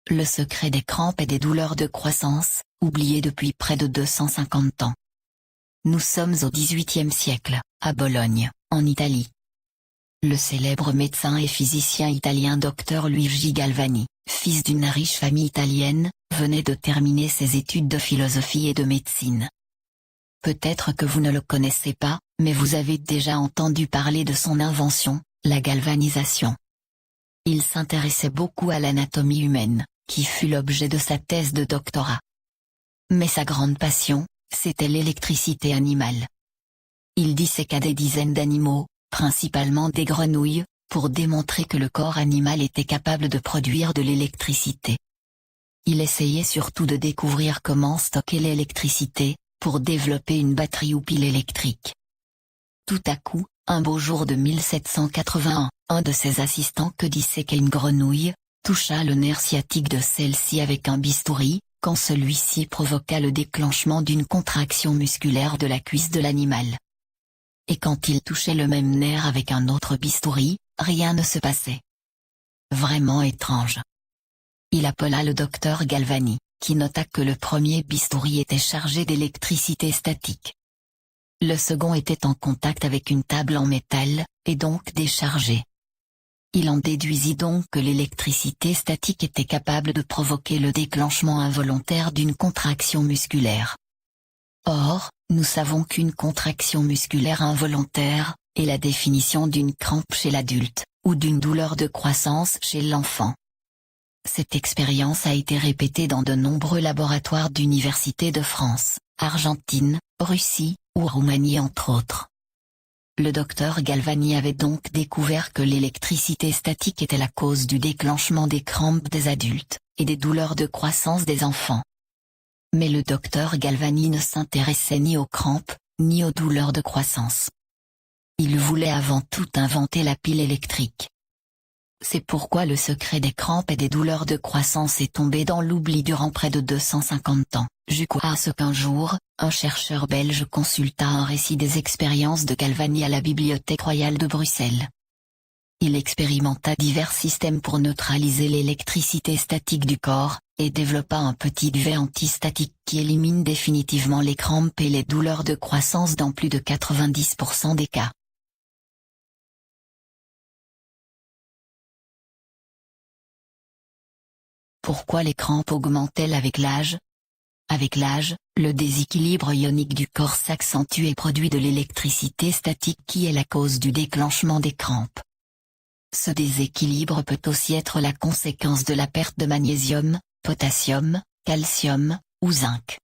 Le secret des crampes et des douleurs de croissance, oublié depuis près de 250 ans. Nous sommes au XVIIIe siècle, à Bologne, en Italie. Le célèbre médecin et physicien italien Dr Luigi Galvani, fils d'une riche famille italienne, venait de terminer ses études de philosophie et de médecine. Peut-être que vous ne le connaissez pas, mais vous avez déjà entendu parler de son invention, la galvanisation. Il s'intéressait beaucoup à l'anatomie humaine, qui fut l'objet de sa thèse de doctorat. Mais sa grande passion, c'était l'électricité animale. Il disséqua des dizaines d'animaux, principalement des grenouilles, pour démontrer que le corps animal était capable de produire de l'électricité. Il essayait surtout de découvrir comment stocker l'électricité, pour développer une batterie ou pile électrique. Tout à coup, un beau jour de 1781, un de ses assistants que disséquait une grenouille, toucha le nerf sciatique de celle-ci avec un bistouri, quand celui-ci provoqua le déclenchement d'une contraction musculaire de la cuisse de l'animal. Et quand il touchait le même nerf avec un autre bistouri, rien ne se passait. Vraiment étrange. Il appela le docteur Galvani, qui nota que le premier bistouri était chargé d'électricité statique. Le second était en contact avec une table en métal, et donc déchargé. Il en déduisit donc que l'électricité statique était capable de provoquer le déclenchement involontaire d'une contraction musculaire. Or, nous savons qu'une contraction musculaire involontaire est la définition d'une crampe chez l'adulte, ou d'une douleur de croissance chez l'enfant. Cette expérience a été répétée dans de nombreux laboratoires d'universités de France, Argentine, Russie, ou Roumanie entre autres. Le docteur Galvani avait donc découvert que l'électricité statique était la cause du déclenchement des crampes des adultes, et des douleurs de croissance des enfants. Mais le docteur Galvani ne s'intéressait ni aux crampes, ni aux douleurs de croissance. Il voulait avant tout inventer la pile électrique. C'est pourquoi le secret des crampes et des douleurs de croissance est tombé dans l'oubli durant près de 250 ans, jusqu'à ce qu'un jour, un chercheur belge consulta un récit des expériences de Galvani à la Bibliothèque royale de Bruxelles. Il expérimenta divers systèmes pour neutraliser l'électricité statique du corps, et développa un petit duvet antistatique qui élimine définitivement les crampes et les douleurs de croissance dans plus de 90% des cas. Pourquoi les crampes augmentent-elles avec l'âge? Avec l'âge, le déséquilibre ionique du corps s'accentue et produit de l'électricité statique qui est la cause du déclenchement des crampes. Ce déséquilibre peut aussi être la conséquence de la perte de magnésium, potassium, calcium, ou zinc.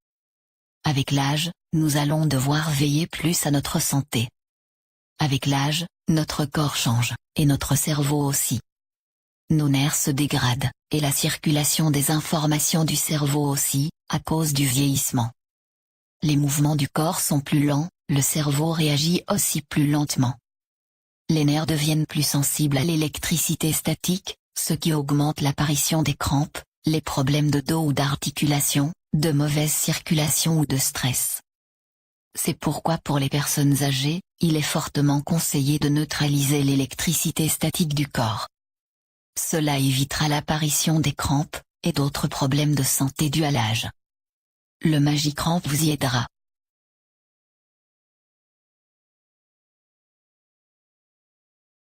Avec l'âge, nous allons devoir veiller plus à notre santé. Avec l'âge, notre corps change, et notre cerveau aussi. Nos nerfs se dégradent, et la circulation des informations du cerveau aussi, à cause du vieillissement. Les mouvements du corps sont plus lents, le cerveau réagit aussi plus lentement. Les nerfs deviennent plus sensibles à l'électricité statique, ce qui augmente l'apparition des crampes, les problèmes de dos ou d'articulation, de mauvaise circulation ou de stress. C'est pourquoi pour les personnes âgées, il est fortement conseillé de neutraliser l'électricité statique du corps. Cela évitera l'apparition des crampes, et d'autres problèmes de santé dus à l'âge. Le Magicramp vous y aidera.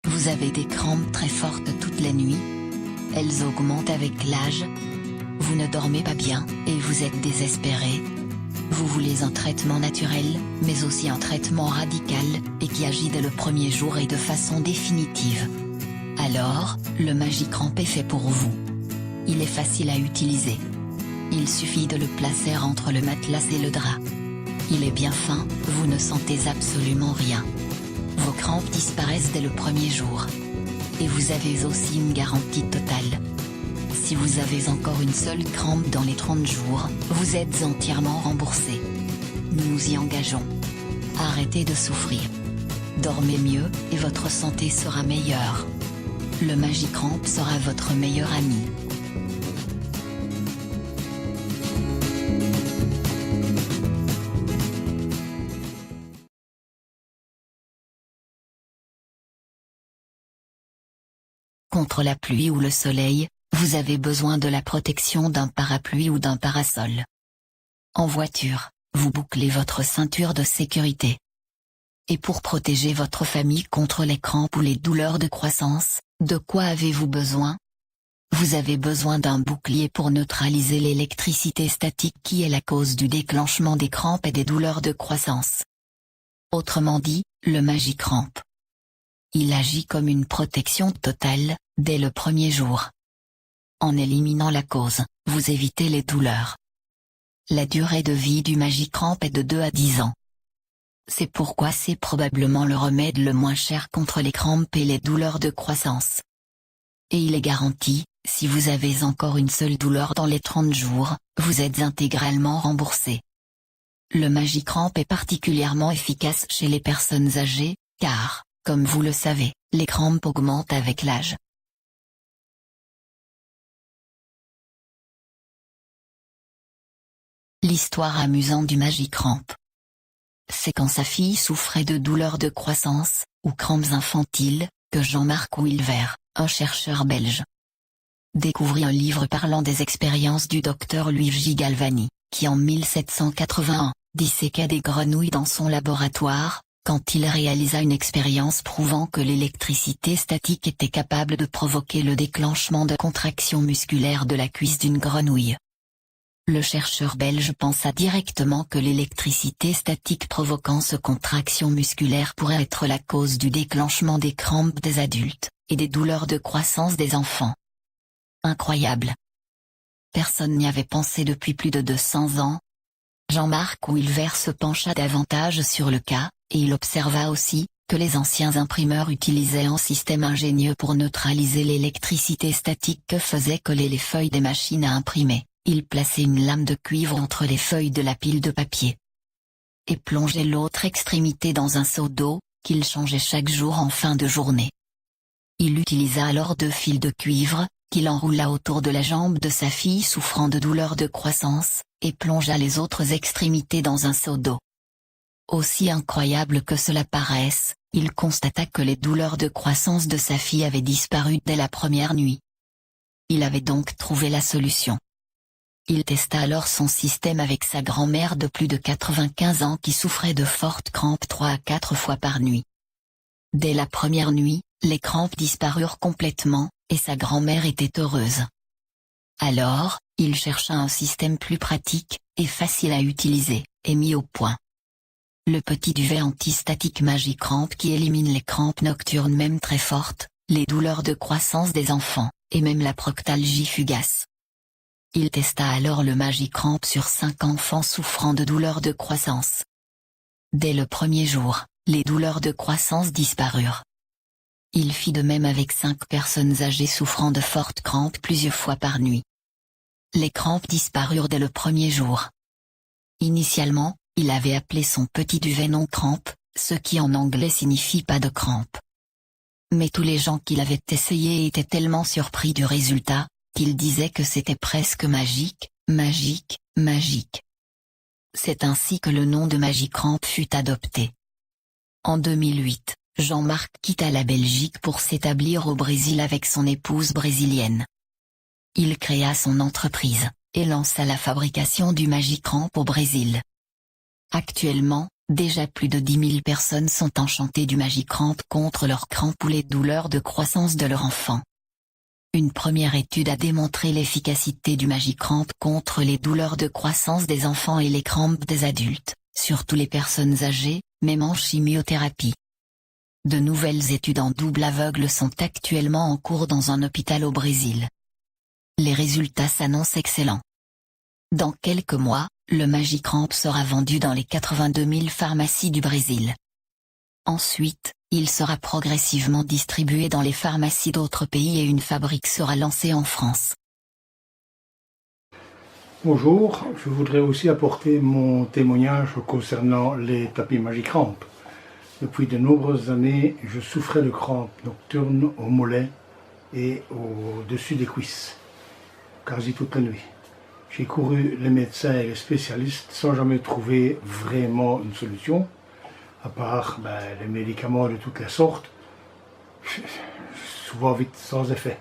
Vous avez des crampes très fortes toutes les nuits? Elles augmentent avec l'âge? Vous ne dormez pas bien, et vous êtes désespéré? Vous voulez un traitement naturel, mais aussi un traitement radical, et qui agit dès le premier jour et de façon définitive. Alors, le Magicramp est fait pour vous. Il est facile à utiliser. Il suffit de le placer entre le matelas et le drap. Il est bien fin, vous ne sentez absolument rien. Vos crampes disparaissent dès le premier jour. Et vous avez aussi une garantie totale. Si vous avez encore une seule crampe dans les 30 jours, vous êtes entièrement remboursé. Nous nous y engageons. Arrêtez de souffrir. Dormez mieux, et votre santé sera meilleure. Le Magicramp sera votre meilleur ami. Contre la pluie ou le soleil, vous avez besoin de la protection d'un parapluie ou d'un parasol. En voiture, vous bouclez votre ceinture de sécurité. Et pour protéger votre famille contre les crampes ou les douleurs de croissance, de quoi avez-vous besoin? Vous avez besoin d'un bouclier pour neutraliser l'électricité statique qui est la cause du déclenchement des crampes et des douleurs de croissance. Autrement dit, le Magicramp. Il agit comme une protection totale, dès le premier jour. En éliminant la cause, vous évitez les douleurs. La durée de vie du Magicramp est de 2 à 10 ans. C'est pourquoi c'est probablement le remède le moins cher contre les crampes et les douleurs de croissance. Et il est garanti, si vous avez encore une seule douleur dans les 30 jours, vous êtes intégralement remboursé. Le Magicramp est particulièrement efficace chez les personnes âgées, car, comme vous le savez, les crampes augmentent avec l'âge. L'histoire amusante du Magicramp. C'est quand sa fille souffrait de douleurs de croissance, ou crampes infantiles, que Jean-Marc Wilver, un chercheur belge, découvrit un livre parlant des expériences du docteur Luigi Galvani, qui en 1781, disséquait des grenouilles dans son laboratoire, quand il réalisa une expérience prouvant que l'électricité statique était capable de provoquer le déclenchement de contractions musculaires de la cuisse d'une grenouille. Le chercheur belge pensa directement que l'électricité statique provoquant ce contraction musculaire pourrait être la cause du déclenchement des crampes des adultes, et des douleurs de croissance des enfants. Incroyable! Personne n'y avait pensé depuis plus de 200 ans. Jean-Marc Wilver se pencha davantage sur le cas, et il observa aussi, que les anciens imprimeurs utilisaient un système ingénieux pour neutraliser l'électricité statique que faisaient coller les feuilles des machines à imprimer. Ils plaçaient une lame de cuivre entre les feuilles de la pile de papier et plongeaient l'autre extrémité dans un seau d'eau, qu'il changeait chaque jour en fin de journée. Il utilisa alors 2 fils de cuivre, qu'il enroula autour de la jambe de sa fille souffrant de douleurs de croissance, et plongea les autres extrémités dans un seau d'eau. Aussi incroyable que cela paraisse, il constata que les douleurs de croissance de sa fille avaient disparu dès la première nuit. Il avait donc trouvé la solution. Il testa alors son système avec sa grand-mère de plus de 95 ans qui souffrait de fortes crampes 3 à 4 fois par nuit. Dès la première nuit, les crampes disparurent complètement, et sa grand-mère était heureuse. Alors, il chercha un système plus pratique, et facile à utiliser, et mit au point le petit duvet antistatique Magicramp qui élimine les crampes nocturnes même très fortes, les douleurs de croissance des enfants, et même la proctalgie fugace. Il testa alors le Magicramp sur 5 enfants souffrant de douleurs de croissance. Dès le premier jour, les douleurs de croissance disparurent. Il fit de même avec 5 personnes âgées souffrant de fortes crampes plusieurs fois par nuit. Les crampes disparurent dès le premier jour. Initialement, il avait appelé son petit duvet non-crampe, ce qui en anglais signifie pas de crampes. Mais tous les gens qui l'avaient essayé étaient tellement surpris du résultat, qu'ils disaient que c'était presque magique, magique, magique. C'est ainsi que le nom de Magicramp fut adopté. En 2008, Jean-Marc quitta la Belgique pour s'établir au Brésil avec son épouse brésilienne. Il créa son entreprise, et lança la fabrication du Magicramp au Brésil. Actuellement, déjà plus de 10 000 personnes sont enchantées du Magicramp contre leurs crampes ou les douleurs de croissance de leur enfant. Une première étude a démontré l'efficacité du Magicramp contre les douleurs de croissance des enfants et les crampes des adultes, surtout les personnes âgées, même en chimiothérapie. De nouvelles études en double aveugle sont actuellement en cours dans un hôpital au Brésil. Les résultats s'annoncent excellents. Dans quelques mois, le Magicramp sera vendu dans les 82 000 pharmacies du Brésil. Ensuite, il sera progressivement distribué dans les pharmacies d'autres pays et une fabrique sera lancée en France. Bonjour, je voudrais aussi apporter mon témoignage concernant les tapis Magicramp. Depuis de nombreuses années, je souffrais de crampes nocturnes au mollet et au-dessus des cuisses, quasi toute la nuit. J'ai couru les médecins et les spécialistes sans jamais trouver vraiment une solution, à part les médicaments de toutes les sortes, souvent vite sans effet.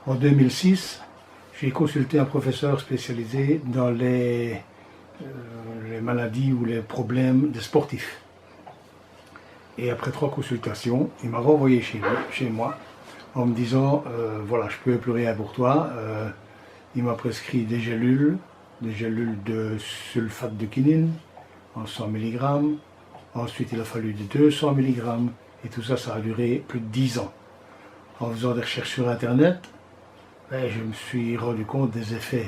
En 2006, j'ai consulté un professeur spécialisé dans les maladies ou les problèmes des sportifs. Et après 3 consultations, il m'a renvoyé chez moi en me disant voilà, je ne peux plus rien pour toi. Il m'a prescrit des gélules de sulfate de quinine en 100 mg. Ensuite, il a fallu des 200 mg. Et tout ça, ça a duré plus de 10 ans. En faisant des recherches sur Internet, je me suis rendu compte des effets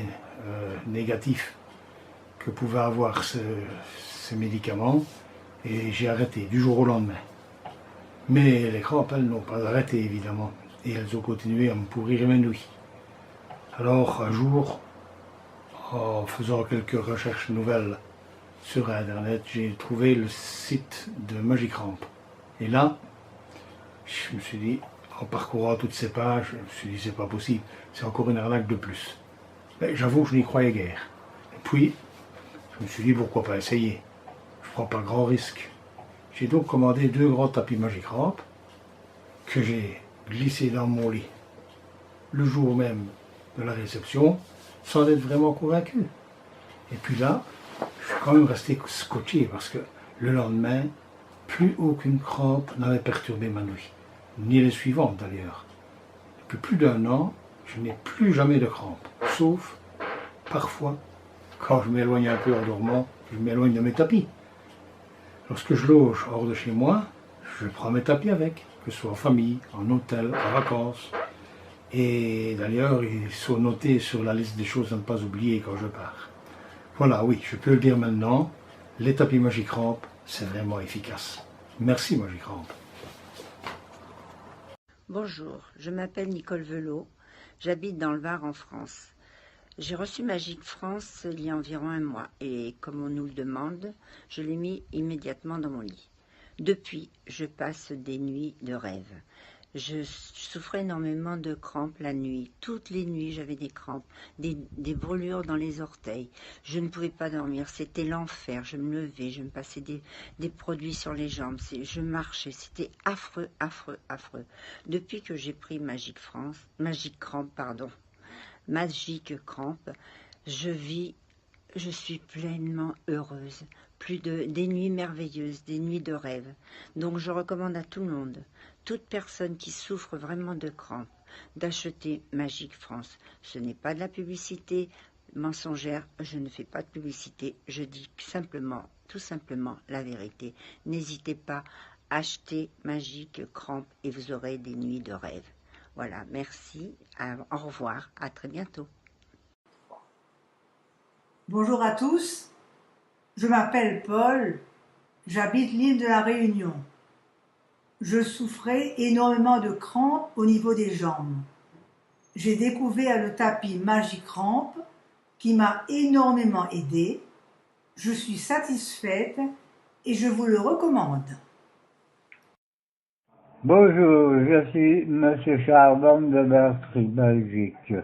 négatifs que pouvaient avoir ces médicaments. Et j'ai arrêté du jour au lendemain. Mais les crampes, elles n'ont pas arrêté, évidemment. Et elles ont continué à me pourrir mes nuits. Alors, un jour, en faisant quelques recherches nouvelles sur Internet, j'ai trouvé le site de Magicramp. Et là, je me suis dit, en parcourant toutes ces pages, je me suis dit, c'est pas possible, c'est encore une arnaque de plus. Mais j'avoue que je n'y croyais guère. Et puis, je me suis dit, pourquoi pas essayer? Je prends pas grand risque. J'ai donc commandé 2 grands tapis Magicramp que j'ai glissés dans mon lit le jour même de la réception, sans être vraiment convaincu. Et puis là, je suis quand même resté scotché parce que le lendemain, plus aucune crampe n'avait perturbé ma nuit, ni les suivantes d'ailleurs. Depuis plus d'1 an, je n'ai plus jamais de crampes, sauf parfois quand je m'éloigne un peu en dormant, je m'éloigne de mes tapis. Lorsque je loge hors de chez moi, je prends mes tapis avec, que ce soit en famille, en hôtel, en vacances. Et d'ailleurs, ils sont notés sur la liste des choses à ne pas oublier quand je pars. Voilà, oui, je peux le dire maintenant, les tapis Magicramp, c'est vraiment efficace. Merci Magicramp. Bonjour, je m'appelle Nicole Velot, j'habite dans le Var en France. J'ai reçu Magic France il y a environ 1 mois et comme on nous le demande, je l'ai mis immédiatement dans mon lit. Depuis, je passe des nuits de rêve. Je souffrais énormément de crampes la nuit. Toutes les nuits, j'avais des crampes, des brûlures dans les orteils. Je ne pouvais pas dormir, c'était l'enfer. Je me levais, je me passais des produits sur les jambes, je marchais, c'était affreux, affreux, affreux. Depuis que j'ai pris Magic Cramp, je suis pleinement heureuse. Des nuits merveilleuses, des nuits de rêve. Donc je recommande à tout le monde, toute personne qui souffre vraiment de crampes, d'acheter Magic France. Ce n'est pas de la publicité mensongère, je ne fais pas de publicité, je dis simplement, tout simplement la vérité. N'hésitez pas, achetez Magic Cramp et vous aurez des nuits de rêve. Voilà, merci, au revoir, à très bientôt. Bonjour à tous, je m'appelle Paul, j'habite l'île de la Réunion. Je souffrais énormément de crampes au niveau des jambes. J'ai découvert le tapis Magicramp qui m'a énormément aidé. Je suis satisfaite et je vous le recommande. Bonjour, je suis M. Chardon de Bertry, Belgique.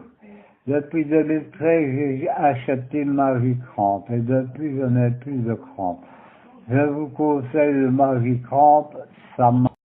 Depuis 2013, j'ai acheté Magicramp et depuis, je n'ai plus de crampes. Je vous conseille le Magicramp, ça